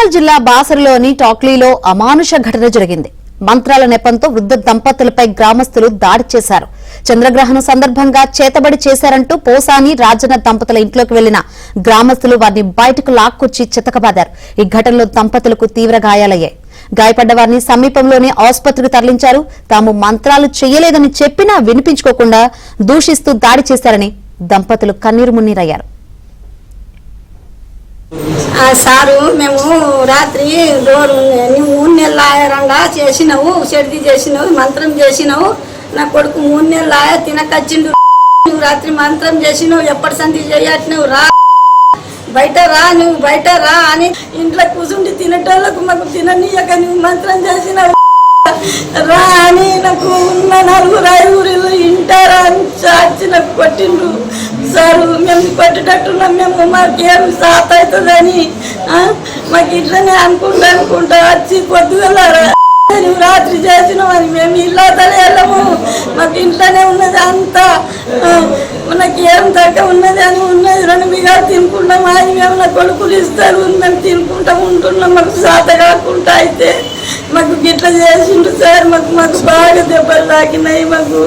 నిర్మల్ జిల్లా బాసరలోని టాక్లీలో అమానుష ఘటన జరిగింది. మంత్రాల నెపంతో వృద్ధ దంపతులపై గ్రామస్తులు దాడి చేశారు. చంద్రగ్రహణం సందర్భంగా చేతబడి చేశారంటూ పోసాని రాజన్న దంపతుల ఇంట్లోకి వెళ్లిన గ్రామస్తులు వారిని బయటకు లాక్కొచ్చి చితకబాదారు. ఈ ఘటనలో దంపతులకు తీవ్ర గాయాలయ్యాయి. గాయపడ్డ వారిని సమీపంలోని ఆసుపత్రికి తరలించారు. తాము మంత్రాలు చేయలేదని చెప్పినా వినిపించుకోకుండా దూషిస్తూ దాడి చేశారని దంపతులు కన్నీరు మున్నీరయ్యారు. సారు మేము రాత్రి డోర్ నువ్వు 3 నెలలు ఆయరంగా చేసినావు, చెడిది చేసినావు, మంత్రం చేసినావు. నా కొడుకు 3 నెలలు ఆయ తినకచ్చిండు. నువ్వు రాత్రి మంత్రం చేసినావు, ఎప్పటి సంధి చేయట్లేవు, రా బయట రా, నువ్వు బయట రా అని ఇంట్లో కూర్చుండి తినటోళ్ళకు మాకు తిననీయక నువ్వు మంత్రం చేసినావు, రా అని నాకు ఉన్న 4-5 ఇంటారా అని చాచి నాకు కొట్టిండ్రు. సార్ మేము కొట్టేటట్టున్నాం, మేము మాకేం సాత్ అవుతుందని మాకు ఇట్లనే అనుకుంటా వచ్చి పొద్దుగల నువ్వు రాత్రి చేసినావు అని మేము ఇల్లాతలే వెళ్ళము. మాకు ఇంట్లోనే ఉన్నది అంతా, మనకి ఏం తగ్గ ఉన్నది అని ఉన్నది 2 బిగాలు తినుకుంటాం. అది మేము నా కొడుకులు ఇస్తారు, మేము తినుకుంటాం ఉంటున్నాం. మాకు సాత కాకుండా అయితే మాకు గిట్ల చేసిండు సార్. మాకు బాగా దెబ్బలు తాకినాయి. మాకు